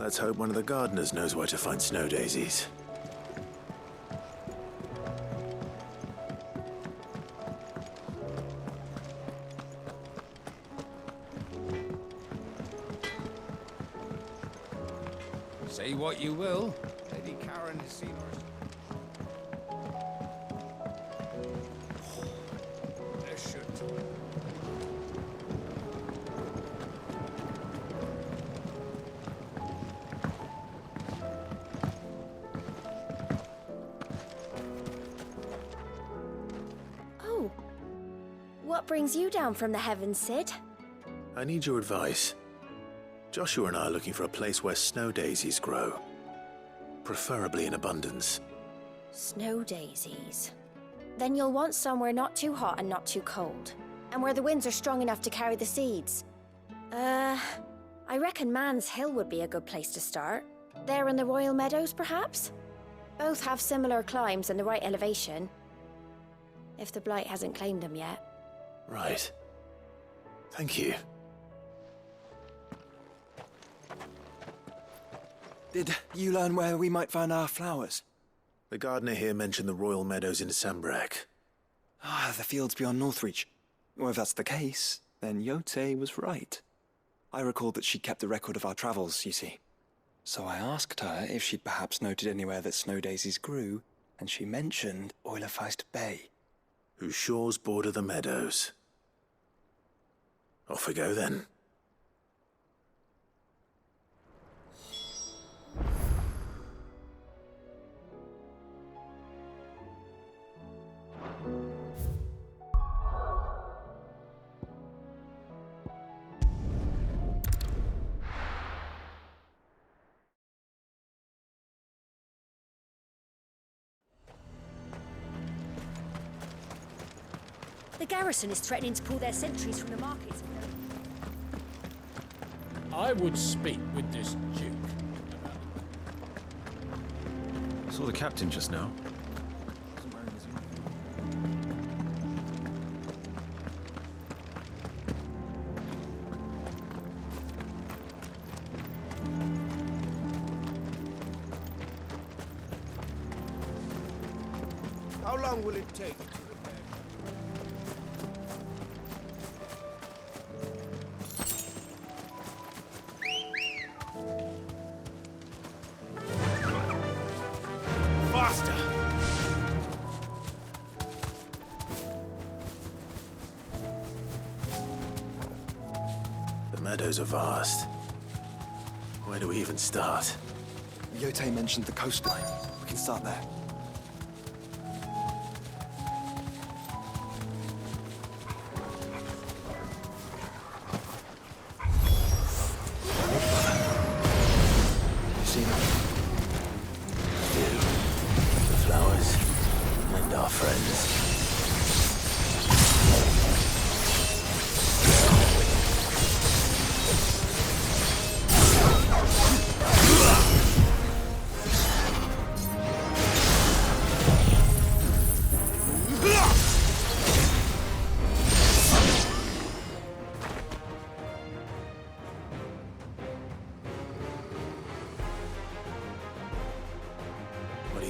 Let's hope one of the gardeners knows where to find snow daisies. Say what you will, Lady Karen has seen her. There should. Oh. What brings you down from the heavens, Sid? I need your advice. Joshua and I are looking for a place where snow daisies grow. Preferably in abundance. Snow daisies. Then you'll want somewhere not too hot and not too cold. And where the winds are strong enough to carry the seeds. I reckon Man's Hill would be a good place to start. There in the Royal Meadows, perhaps? Both have similar climbs and the right elevation. If the Blight hasn't claimed them yet. Right. Thank you. Did you learn where we might find our flowers? The gardener here mentioned the Royal Meadows in Sambrak. Ah, the fields beyond Northreach. Well, if that's the case, then Yote was right. I recalled that she kept a record of our travels, you see. So I asked her if she'd perhaps noted anywhere that snow daisies grew, and she mentioned Oilerfeist Bay. Whose shores border the meadows. Off we go then. The garrison is threatening to pull their sentries from the markets. I would speak with this Duke. Saw the captain just now. How long will it take to repair? Faster! The meadows are vast. Where do we even start? Yote mentioned the coastline. We can start there.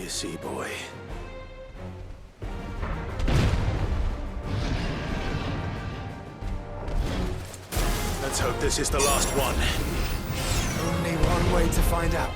See, boy. Let's hope this is the last one. Only one way to find out.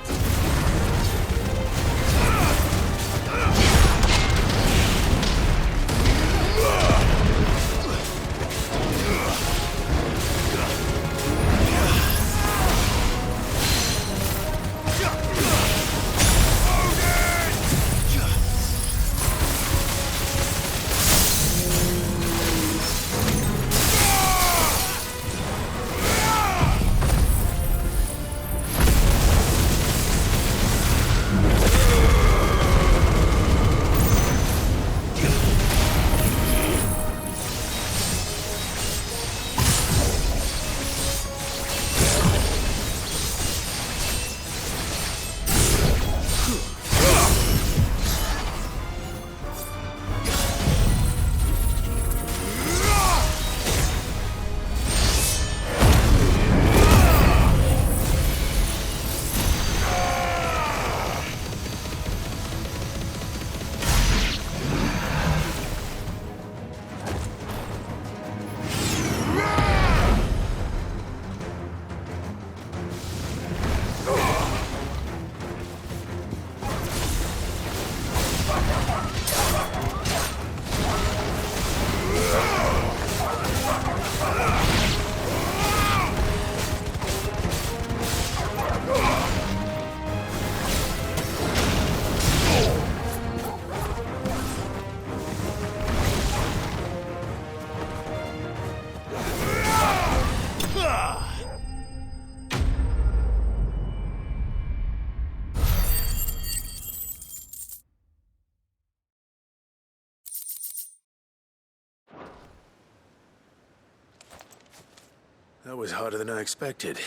That was harder than I expected.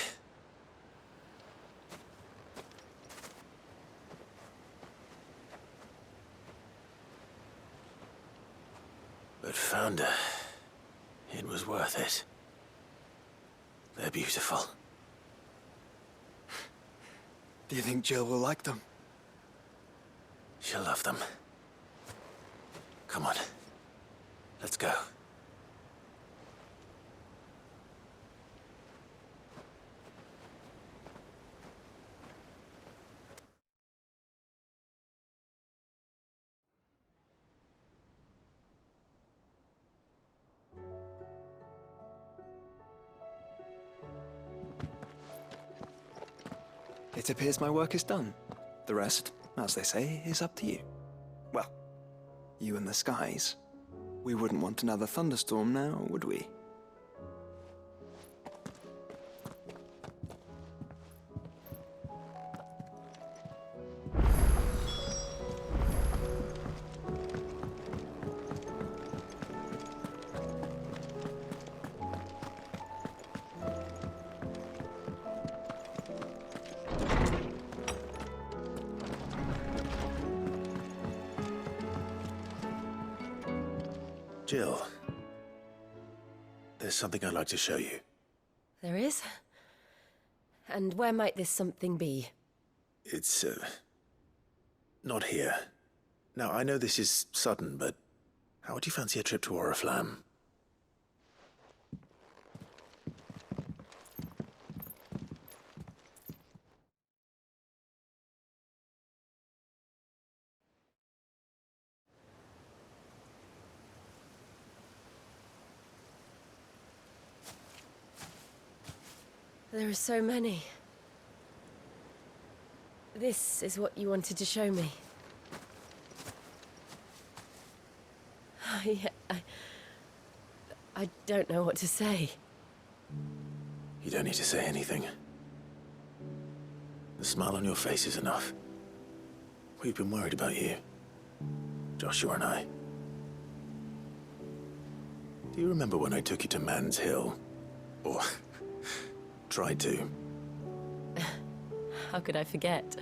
But Founder, it was worth it. They're beautiful. Do you think Jill will like them? She'll love them. Come on. Let's go. It appears my work is done. The rest, as they say, is up to you. Well, you and the skies. We wouldn't want another thunderstorm now, would we? Jill, there's something I'd like to show you. There is? And where might this something be? It's, not here. Now, I know this is sudden, but how would you fancy a trip to Oriflamme? There are so many. This is what you wanted to show me. I don't know what to say. You don't need to say anything. The smile on your face is enough. We've been worried about you. Joshua and I. Do you remember when I took you to Man's Hill? Or tried to? How could I forget?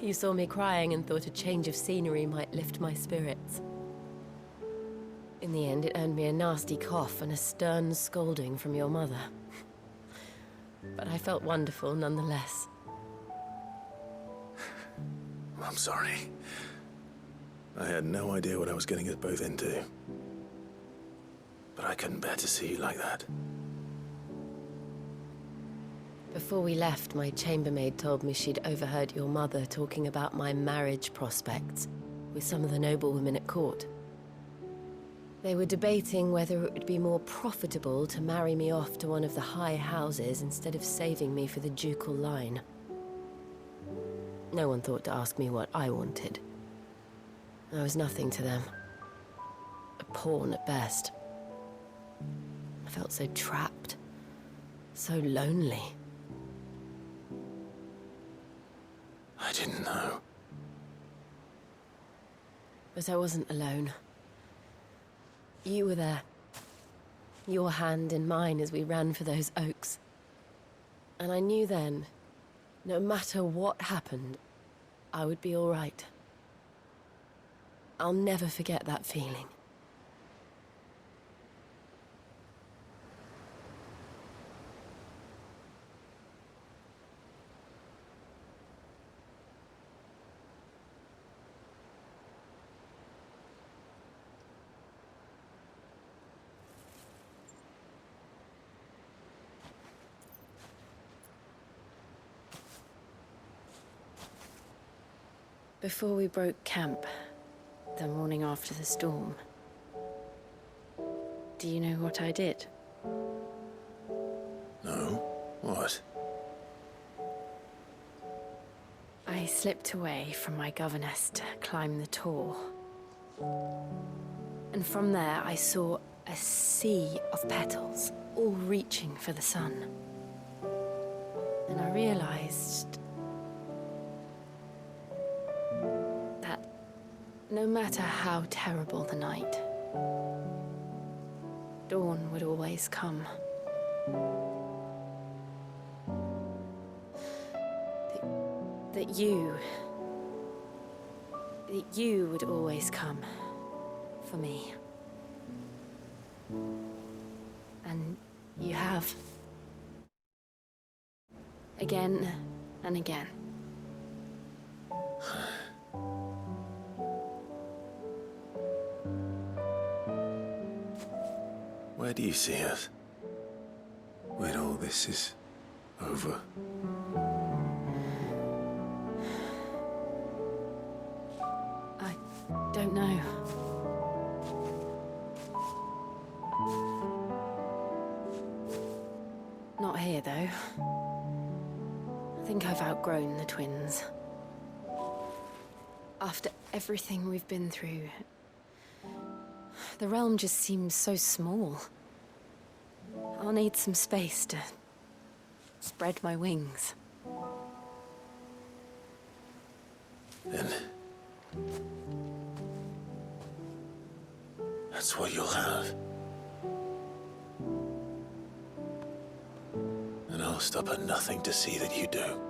You saw me crying and thought a change of scenery might lift my spirits. In the end, it earned me a nasty cough and a stern scolding from your mother. But I felt wonderful nonetheless. I'm sorry. I had no idea what I was getting us both into. But I couldn't bear to see you like that. Before we left, my chambermaid told me she'd overheard your mother talking about my marriage prospects with some of the noblewomen at court. They were debating whether it would be more profitable to marry me off to one of the high houses instead of saving me for the ducal line. No one thought to ask me what I wanted. I was nothing to them. A pawn at best. I felt so trapped, so lonely. I didn't know. But I wasn't alone. You were there. Your hand in mine as we ran for those oaks. And I knew then, no matter what happened, I would be all right. I'll never forget that feeling. Before we broke camp, the morning after the storm, do you know what I did? No? What? I slipped away from my governess to climb the tor. And from there I saw a sea of petals, all reaching for the sun. And I realized that no matter how terrible the night, dawn would always come. That you would always come for me. And you have. Again and again. Where do you see us? When all this is over? I don't know. Not here, though. I think I've outgrown the twins. After everything we've been through, the realm just seems so small. I'll need some space to spread my wings. Then that's what you'll have. And I'll stop at nothing to see that you do.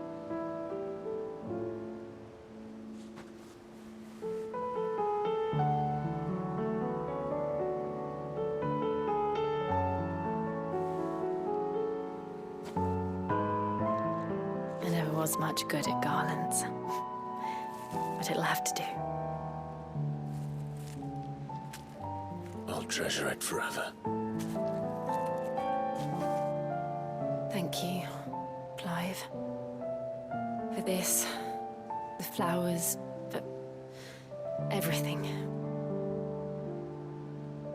I never was much good at garlands, but it'll have to do. I'll treasure it forever. Thank you, Clive. For this, the flowers, for everything.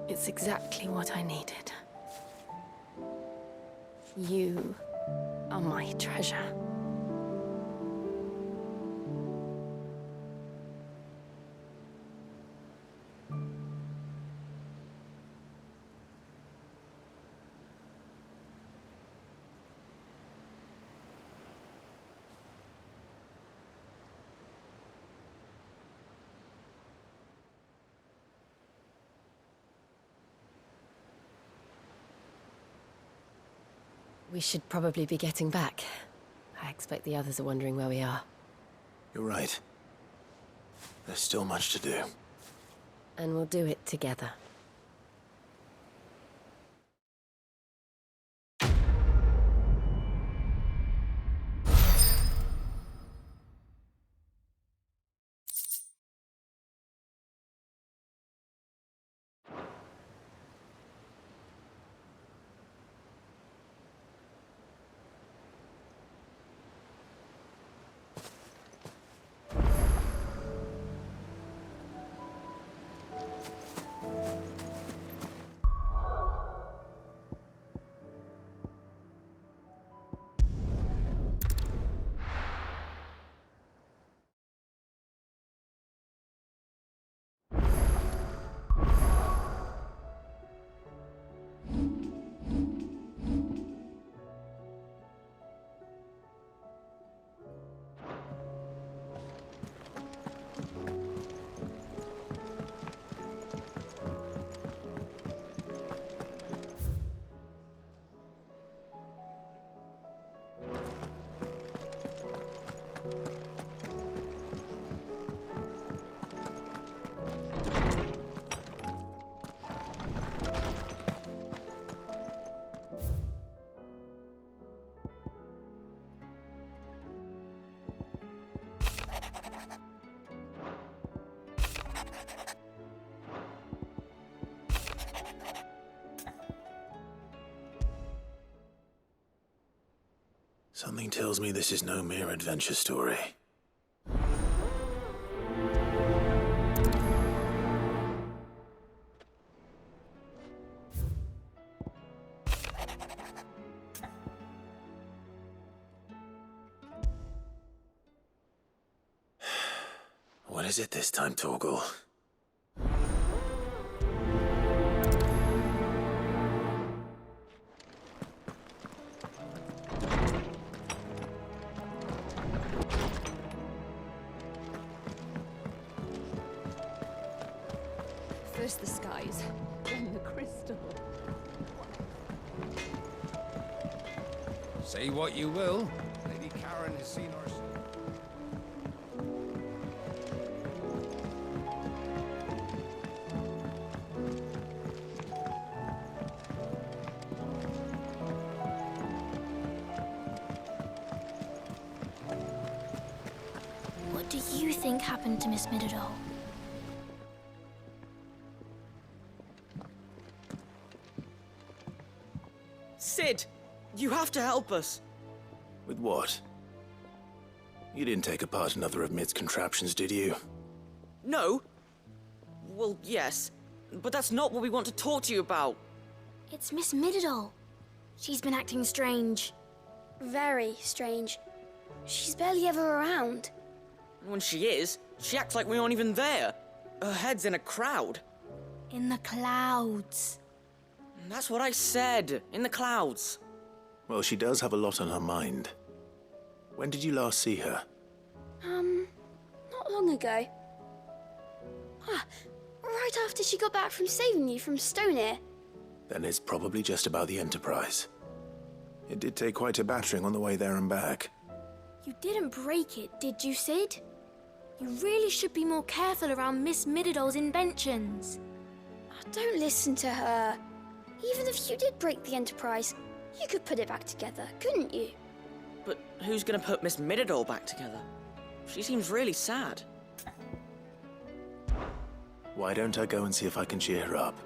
It's exactly what I needed. You are my treasure. We should probably be getting back. I expect the others are wondering where we are. You're right. There's still much to do. And we'll do it together. Something tells me this is no mere adventure story. What is it this time, Torgal? First the skies, then the crystal. Say what you will. Lady Karen has seen our... What do you think happened to Miss Middledore? Sid! You have to help us! With what? You didn't take apart another of Mid's contraptions, did you? No? Well, yes. But that's not what we want to talk to you about. It's Miss Middledore. She's been acting strange. Very strange. She's barely ever around. And when she is, she acts like we aren't even there. Her head's in a crowd. In the clouds. And that's what I said. In the clouds. Well, she does have a lot on her mind. When did you last see her? Not long ago. Ah, right after she got back from saving you from Stonear. Then it's probably just about the Enterprise. It did take quite a battering on the way there and back. You didn't break it, did you, Sid? You really should be more careful around Miss Middeldore's inventions. Oh, don't listen to her. Even if you did break the Enterprise, you could put it back together, couldn't you? But who's gonna put Miss Middledore back together? She seems really sad. Why don't I go and see if I can cheer her up?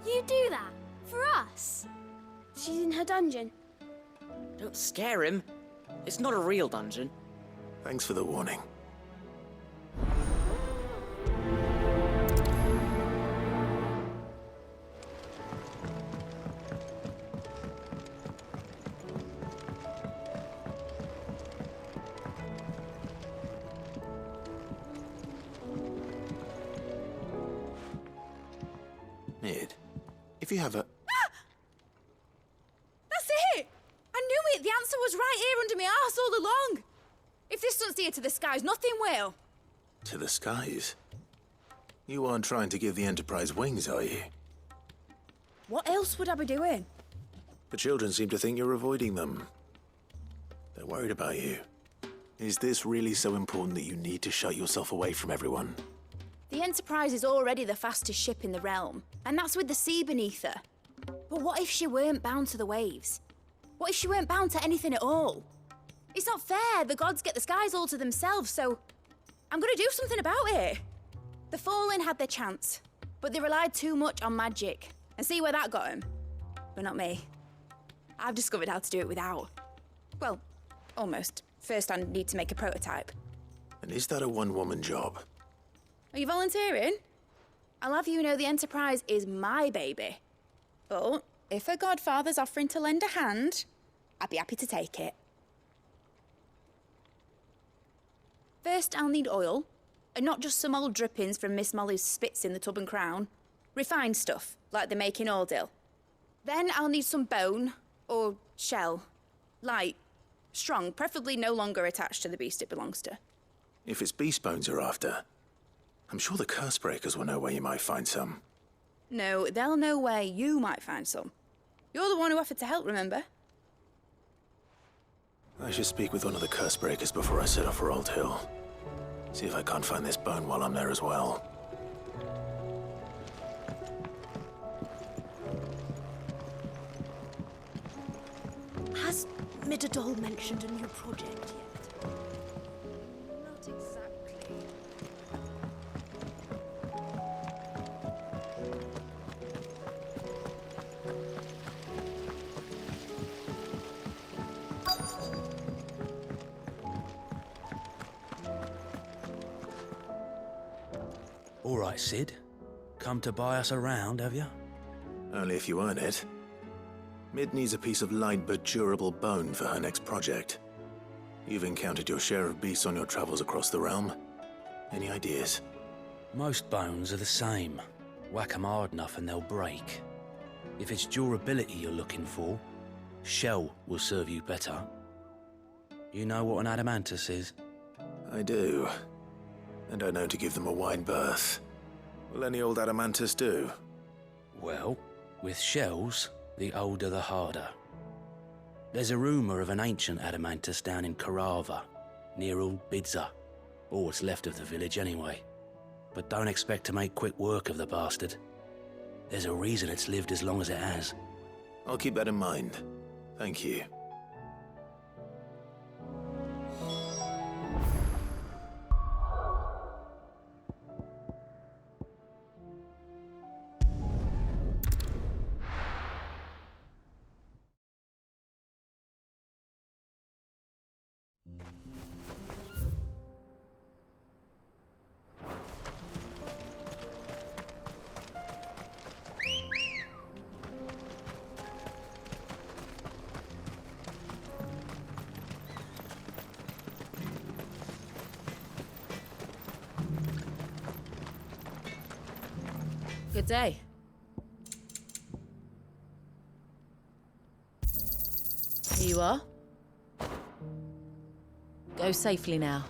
You do that? For us? She's in her dungeon. Don't scare him. It's not a real dungeon. Thanks for the warning. Mid, if you have a... That's it! I knew it! The answer was right here under my arse all along! If this doesn't steer to the skies, nothing will! To the skies? You aren't trying to give the Enterprise wings, are you? What else would I be doing? The children seem to think you're avoiding them. They're worried about you. Is this really so important that you need to shut yourself away from everyone? The Enterprise is already the fastest ship in the realm, and that's with the sea beneath her. But what if she weren't bound to the waves? What if she weren't bound to anything at all? It's not fair. The gods get the skies all to themselves, so I'm gonna do something about it. The Fallen had their chance, but they relied too much on magic. And see where that got them? But not me. I've discovered how to do it without. Well, almost. First, I need to make a prototype. And is that a one-woman job? Are you volunteering? I'll have you know the Enterprise is my baby. But if a godfather's offering to lend a hand, I'd be happy to take it. First, I'll need oil, and not just some old drippings from Miss Molly's spits in the Tub and Crown. Refined stuff, like they make in Ordil. Then I'll need some bone, or shell. Light, strong, preferably no longer attached to the beast it belongs to. If it's beast bones you're after, I'm sure the curse breakers will know where you might find some. No, they'll know where you might find some. You're the one who offered to help, remember? I should speak with one of the curse breakers before I set off for Old Hill. See if I can't find this bone while I'm there as well. Has Middledore mentioned a new project yet? Not exactly. All right, Sid. Come to buy us around, have you? Only if you earn it. Mid needs a piece of light but durable bone for her next project. You've encountered your share of beasts on your travels across the realm. Any ideas? Most bones are the same. Whack 'em hard enough and they'll break. If it's durability you're looking for, shell will serve you better. You know what an adamantus is? I do. And I know to give them a wide berth. Will any old adamantus do? Well, with shells, the older the harder. There's a rumour of an ancient adamantus down in Karava, near Old Bidza. Or what's left of the village anyway. But don't expect to make quick work of the bastard. There's a reason it's lived as long as it has. I'll keep that in mind. Thank you. Good day. Here you are. Go safely now.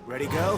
Ready, girl?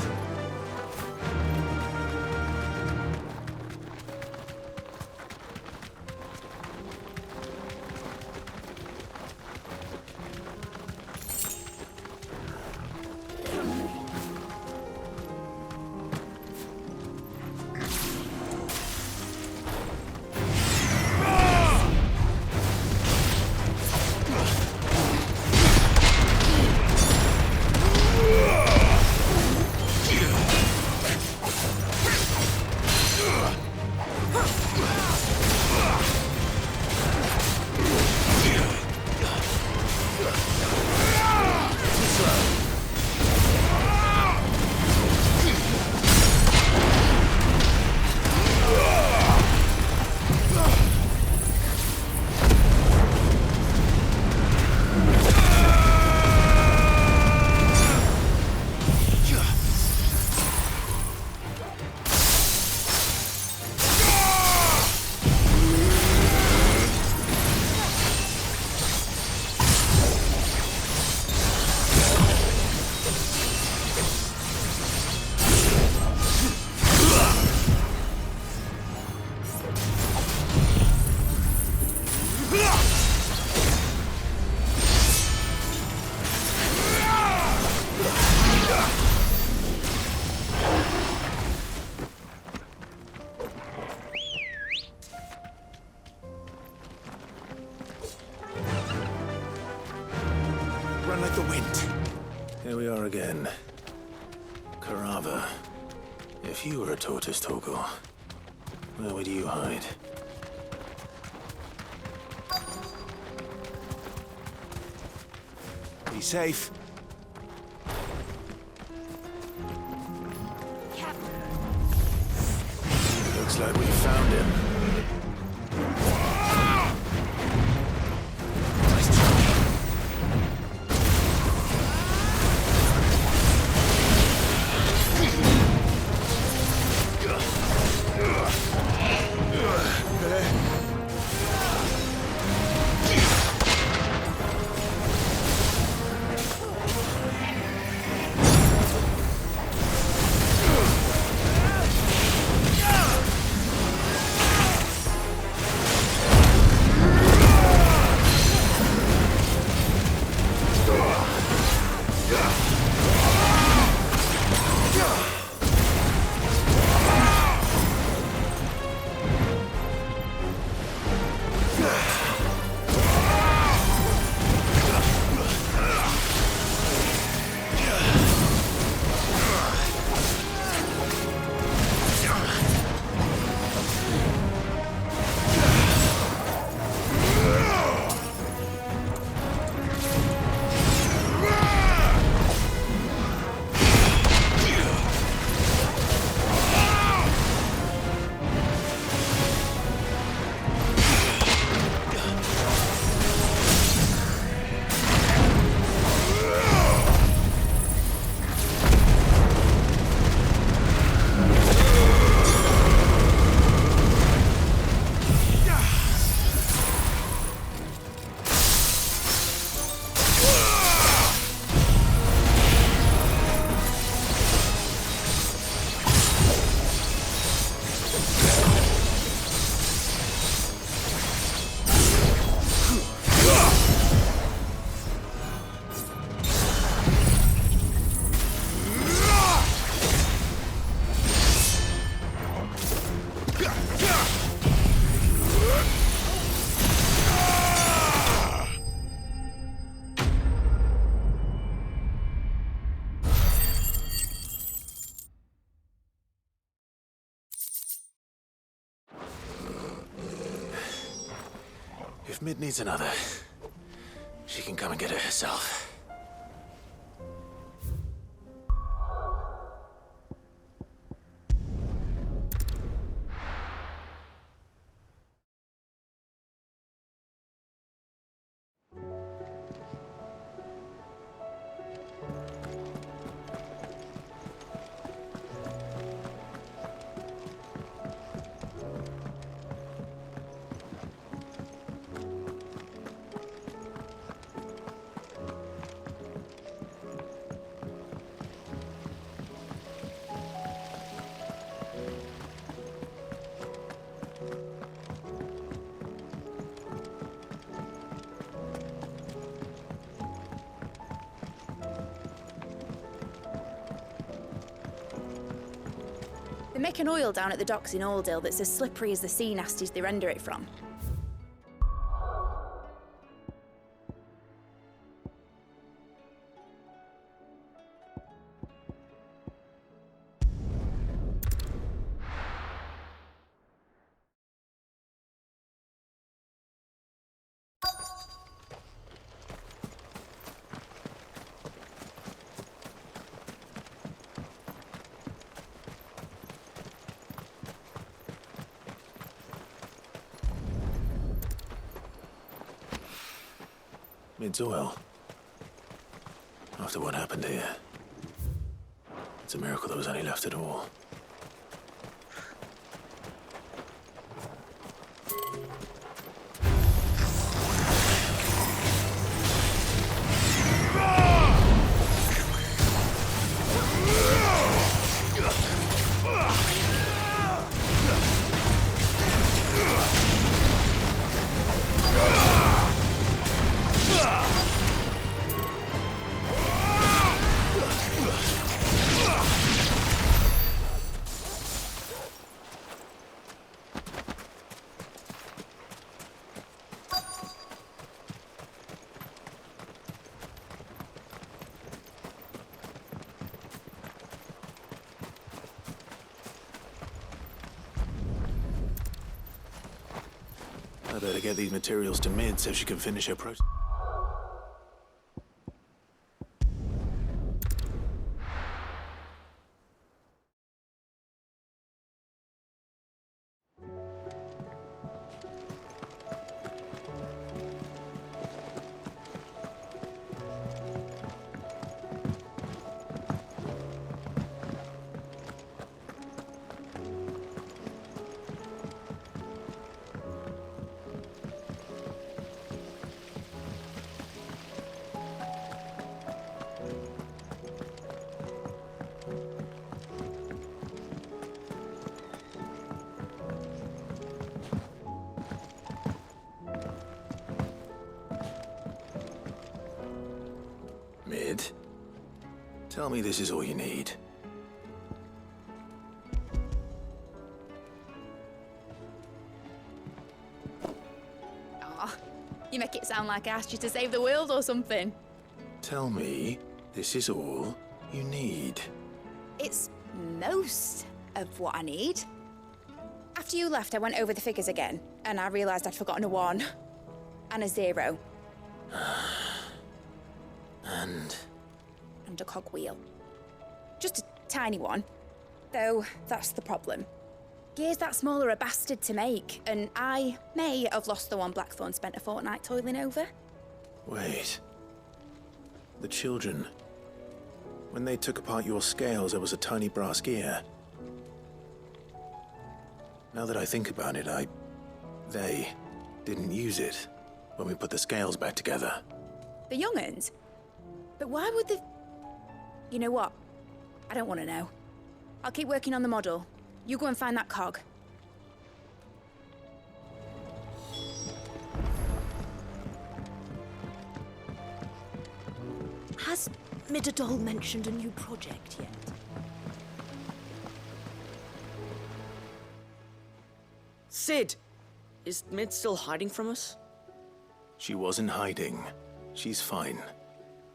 Run like the wind. Here we are again. Karava. If you were a tortoise, Torgor, where would you hide? Be safe. Looks like we found him. Nice try. If Mid needs another, she can come and get it herself. They make an oil down at the docks in Aldale that's as slippery as the sea nasties they render it from. Mid's oil. After what happened here. It's a miracle there was any left at all. I better get these materials to Mid so she can finish her process. Mid, tell me this is all you need. Aw, you make it sound like I asked you to save the world or something. Tell me this is all you need. It's most of what I need. After you left, I went over the figures again, and I realised I'd forgotten a 1 and a 0. And a cogwheel. Just a tiny one. Though, that's the problem. Gears that small are a bastard to make, and I may have lost the one Blackthorn spent a fortnight toiling over. Wait. The children. When they took apart your scales, there was a tiny brass gear. Now that I think about it, they didn't use it when we put the scales back together. The young'uns? But why would the... You know what? I don't want to know. I'll keep working on the model. You go and find that cog. Has Midadol mentioned a new project yet? Sid! Is Mid still hiding from us? She wasn't hiding. She's fine.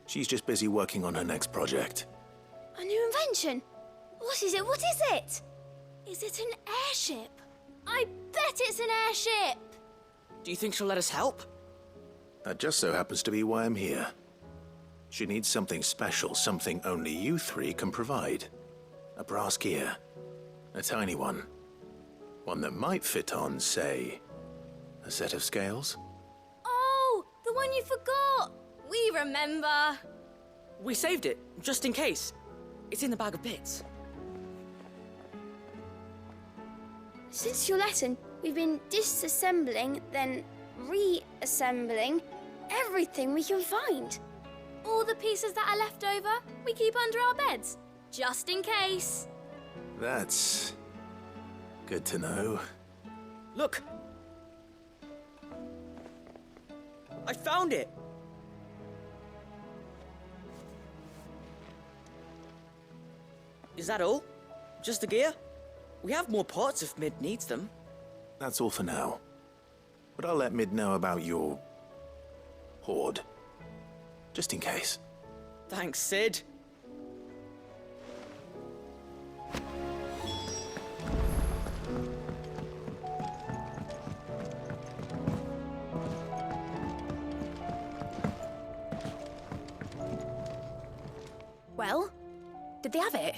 She's just busy working on her next project. A new invention? What is it? What is it? Is it an airship? I bet it's an airship! Do you think she'll let us help? That just so happens to be why I'm here. She needs something special, something only you three can provide. A brass gear. A tiny one. One that might fit on, say, a set of scales? Oh, the one you forgot! We remember! We saved it, just in case. It's in the bag of bits. Since your lesson, we've been disassembling, then reassembling everything we can find. All the pieces that are left over, we keep under our beds, just in case. That's good to know. Look! I found it! Is that all? Just the gear? We have more parts if Mid needs them. That's all for now. But I'll let Mid know about your hoard. Just in case. Thanks, Sid. Well, did they have it?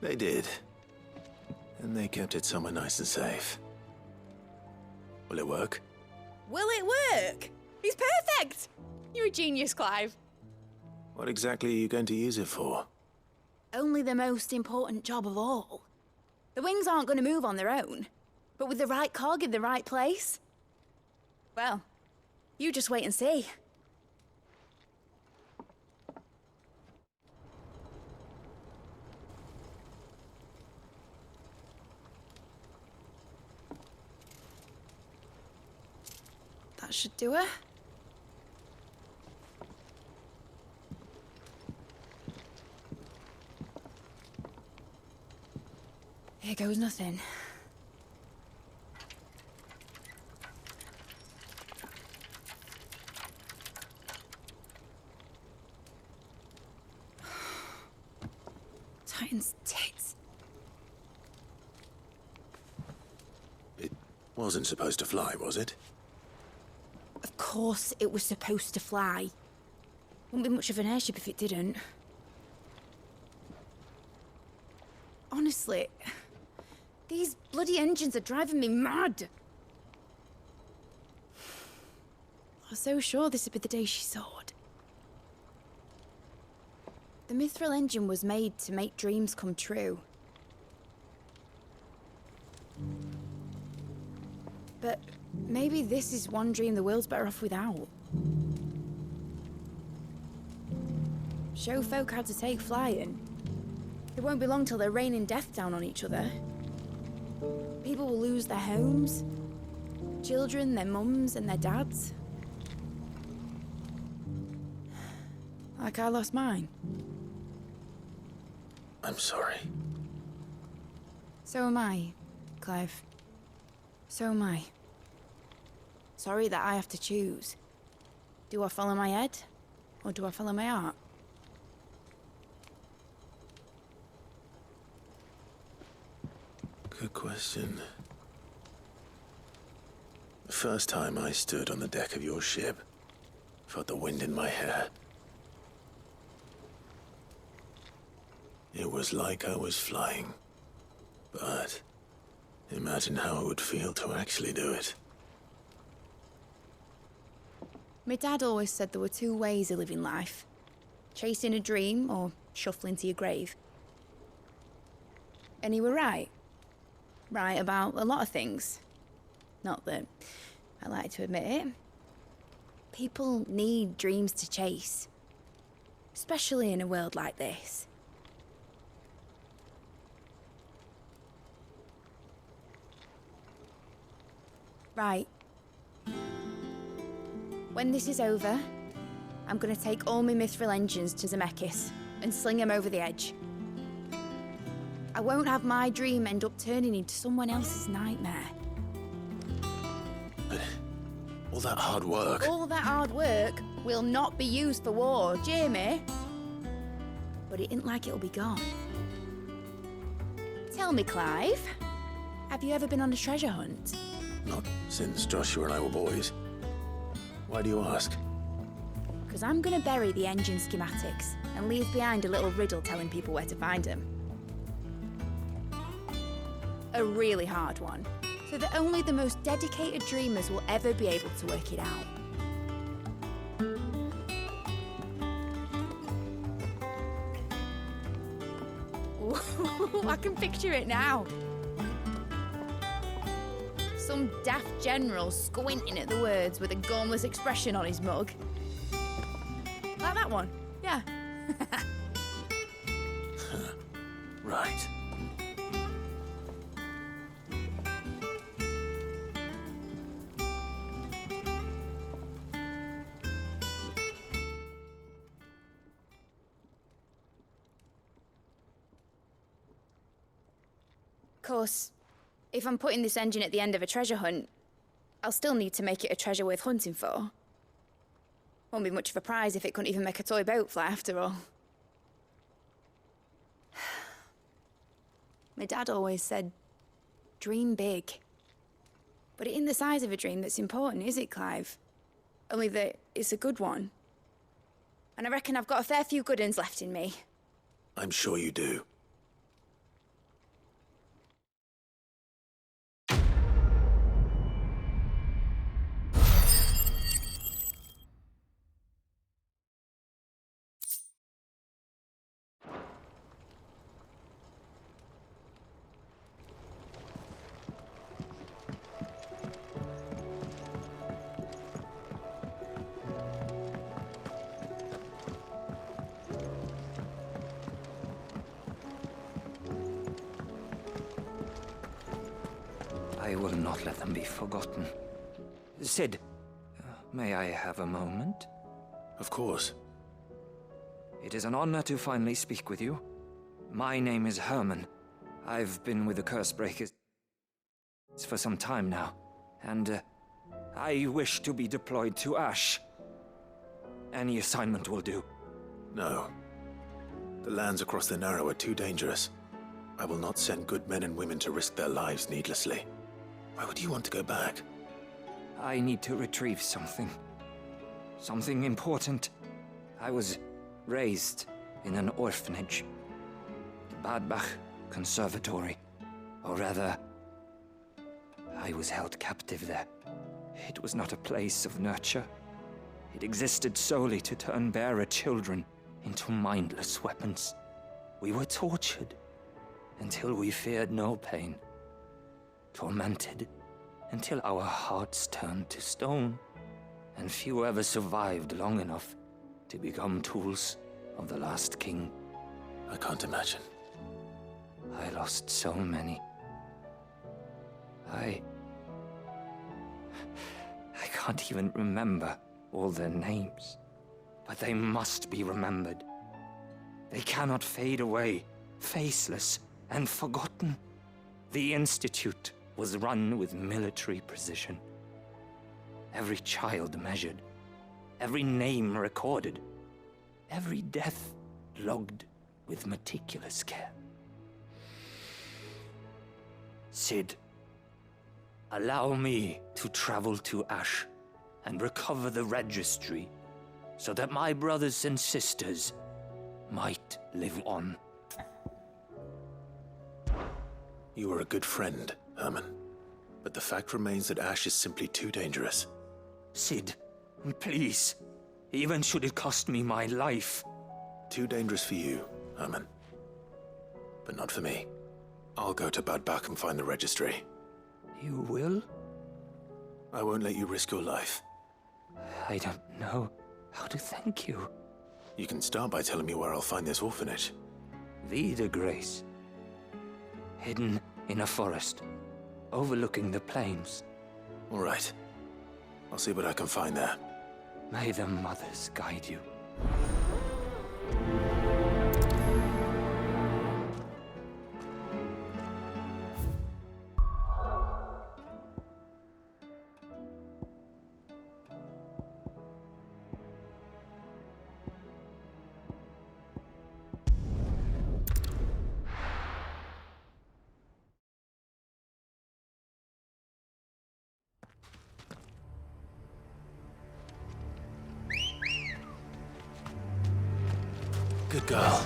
They did. And they kept it somewhere nice and safe. Will it work? Will it work? It's perfect! You're a genius, Clive. What exactly are you going to use it for? Only the most important job of all. The wings aren't going to move on their own. But with the right cog in the right place... well, you just wait and see. That should do it. Here goes nothing. Titan's tits. It wasn't supposed to fly, was it? Of course it was supposed to fly. Wouldn't be much of an airship if it didn't. Honestly, these bloody engines are driving me mad. I was so sure this would be the day she soared. The Mithril engine was made to make dreams come true. But maybe this is one dream the world's better off without. Show folk how to take flying. It won't be long till they're raining death down on each other. People will lose their homes. Children, their mums and their dads. Like I lost mine. I'm sorry. So am I, Clive. So am I. Sorry that I have to choose. Do I follow my head, or do I follow my heart? Good question. The first time I stood on the deck of your ship, felt the wind in my hair. It was like I was flying. But imagine how it would feel to actually do it. My dad always said there were two ways of living life. Chasing a dream or shuffling to your grave. And he were right. Right about a lot of things. Not that I like to admit it. People need dreams to chase. Especially in a world like this. Right. When this is over, I'm gonna take all my Mithril engines to Zemeckis and sling them over the edge. I won't have my dream end up turning into someone else's nightmare. But all that hard work... All that hard work will not be used for war, Jamie. But it ain't like it'll be gone. Tell me, Clive, have you ever been on a treasure hunt? Not since Joshua and I were boys. Why do you ask? Because I'm going to bury the engine schematics and leave behind a little riddle telling people where to find them. A really hard one, so that only the most dedicated dreamers will ever be able to work it out. Ooh, I can picture it now. Some daft general squinting at the words with a gormless expression on his mug. Like that one, yeah. Right. Of course, if I'm putting this engine at the end of a treasure hunt, I'll still need to make it a treasure worth hunting for. Won't be much of a prize if it couldn't even make a toy boat fly after all. My dad always said, dream big. But it ain't the size of a dream that's important, is it, Clive? Only that it's a good one. And I reckon I've got a fair few good uns left in me. I'm sure you do. I will not let them be forgotten. Sid, may I have a moment? Of course. It is an honor to finally speak with you. My name is Herman. I've been with the Cursebreakers for some time now, and I wish to be deployed to Ash. Any assignment will do. No. The lands across the Narrow are too dangerous. I will not send good men and women to risk their lives needlessly. Why would you want to go back? I need to retrieve something. Something important. I was raised in an orphanage. The Badbach Conservatory. Or rather, I was held captive there. It was not a place of nurture. It existed solely to turn bearer children into mindless weapons. We were tortured until we feared no pain. Tormented until our hearts turned to stone, and few ever survived long enough to become tools of the last king. I can't imagine. I lost so many. I can't even remember all their names, but they must be remembered. They cannot fade away, faceless and forgotten. The Institute was run with military precision. Every child measured, every name recorded, every death logged with meticulous care. Sid, allow me to travel to Ash and recover the registry so that my brothers and sisters might live on. You are a good friend, Herman. But the fact remains that Ash is simply too dangerous. Sid, please. Even should it cost me my life. Too dangerous for you, Herman. But not for me. I'll go to Badbach and find the registry. You will? I won't let you risk your life. I don't know how to thank you. You can start by telling me where I'll find this orphanage. Vida Grace. Hidden in a forest, overlooking the plains. All right. I'll see what I can find there. May the mothers guide you. girl.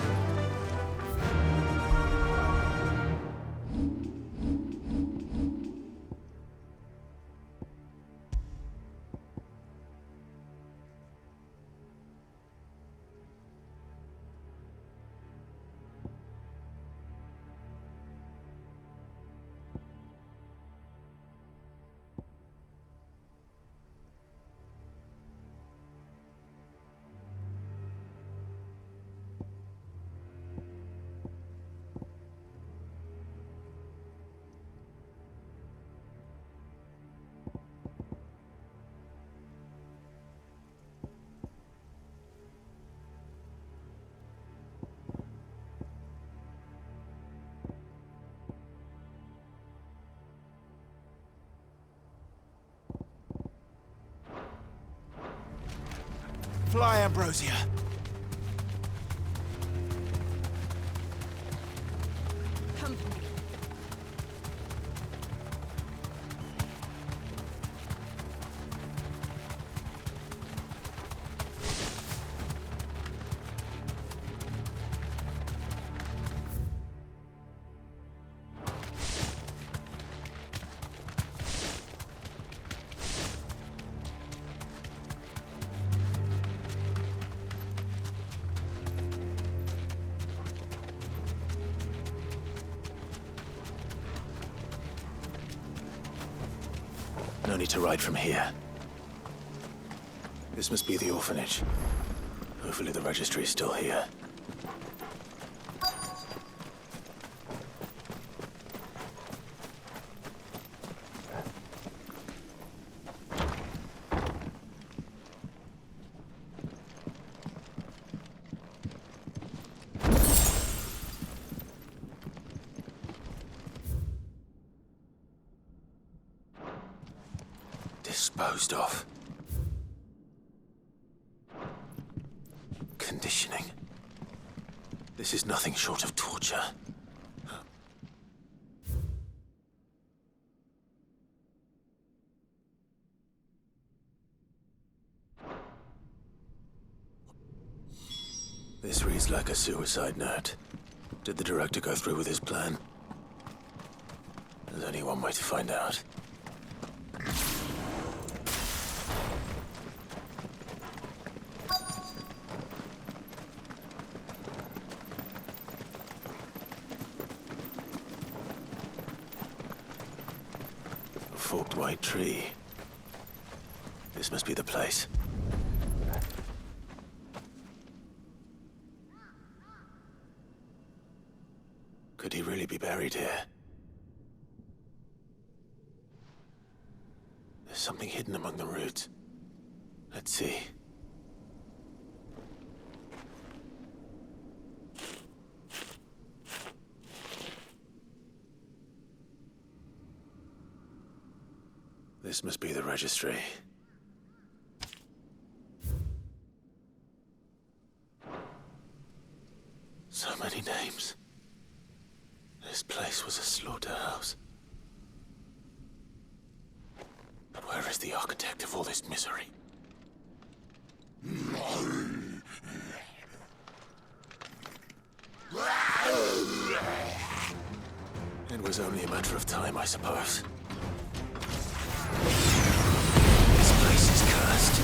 Fly, Ambrosia. Company. No need to ride from here. This must be the orphanage. Hopefully the registry is still here. Disposed of. Conditioning. This is nothing short of torture. This reads like a suicide note. Did the director go through with his plan? There's only one way to find out. Forked white tree. This must be the place. Could he really be buried here? There's something hidden among the roots. Let's see. This must be the registry. So many names. This place was a slaughterhouse. But where is the architect of all this misery? It was only a matter of time, I suppose. This place is cursed.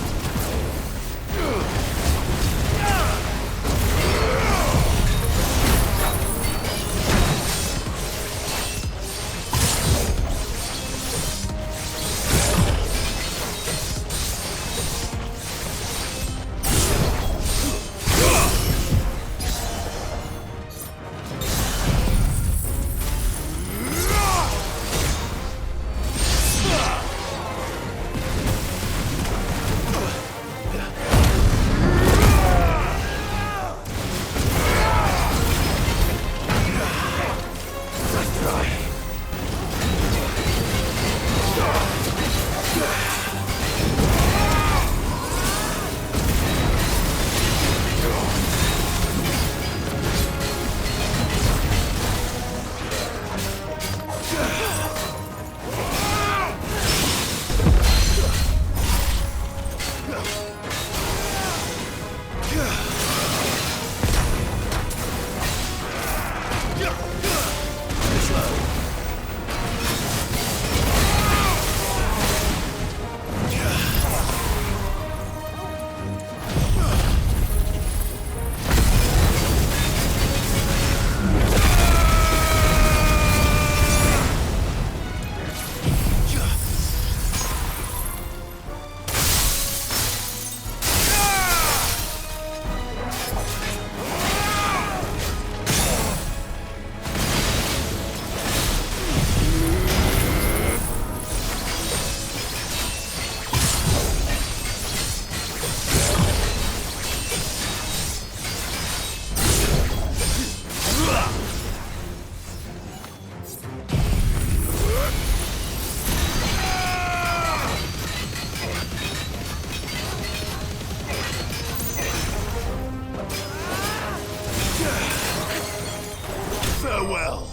Farewell!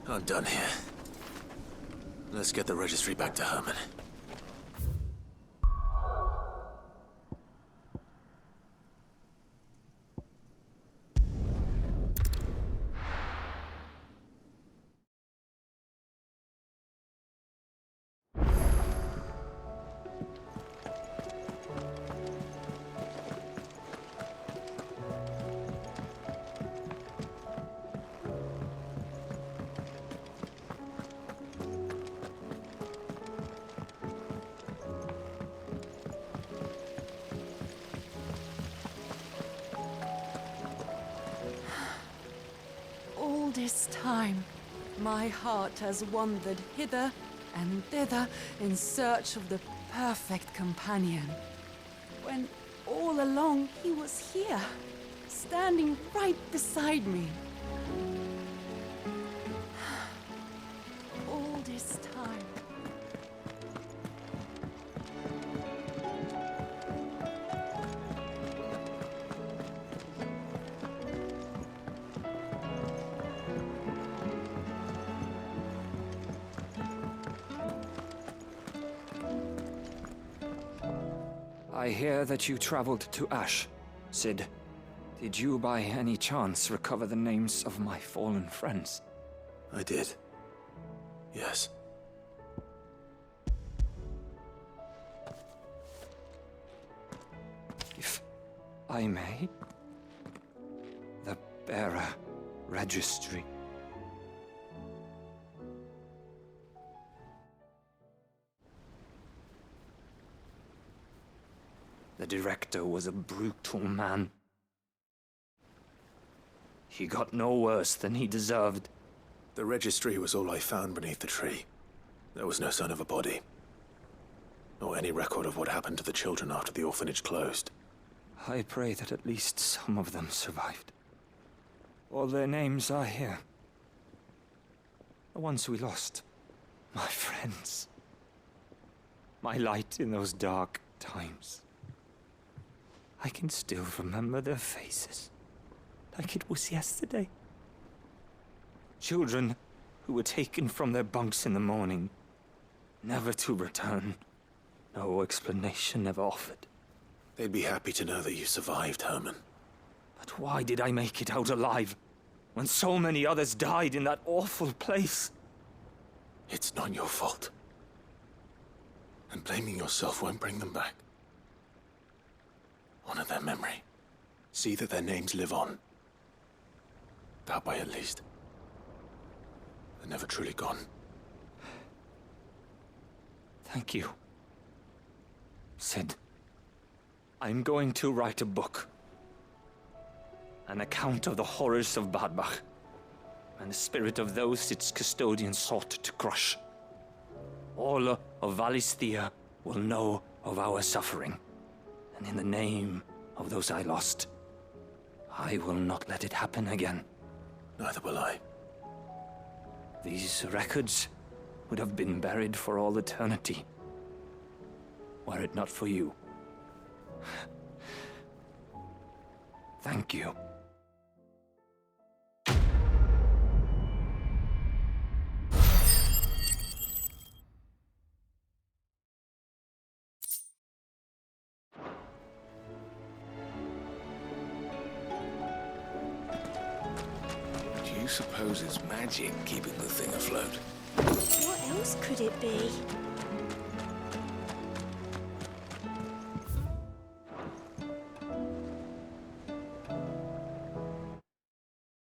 I'm done here. Let's get the registry back to Herman. All this time, my heart has wandered hither and thither in search of the perfect companion. When all along he was here, standing right beside me. All this time. I hear that you traveled to Ash, Cid. Did you by any chance recover the names of my fallen friends? I did. Yes. If I may, the bearer registry. The director was a brutal man. He got no worse than he deserved. The registry was all I found beneath the tree. There was no sign of a body. Or any record of what happened to the children after the orphanage closed. I pray that at least some of them survived. All their names are here. The ones we lost. My friends. My light in those dark times. I can still remember their faces, like it was yesterday. Children who were taken from their bunks in the morning, never to return. No explanation ever offered. They'd be happy to know that you survived, Herman. But why did I make it out alive, when so many others died in that awful place? It's not your fault. And blaming yourself won't bring them back. Honor their memory. See that their names live on. That way, at least. They're never truly gone. Thank you. Cid, I'm going to write a book. An account of the horrors of Bad Bach, and the spirit of those its custodians sought to crush. All of Valisthea will know of our suffering. And in the name of those I lost, I will not let it happen again. Neither will I. These records would have been buried for all eternity, were it not for you. Thank you. Do you suppose it's magic keeping the thing afloat? What else could it be?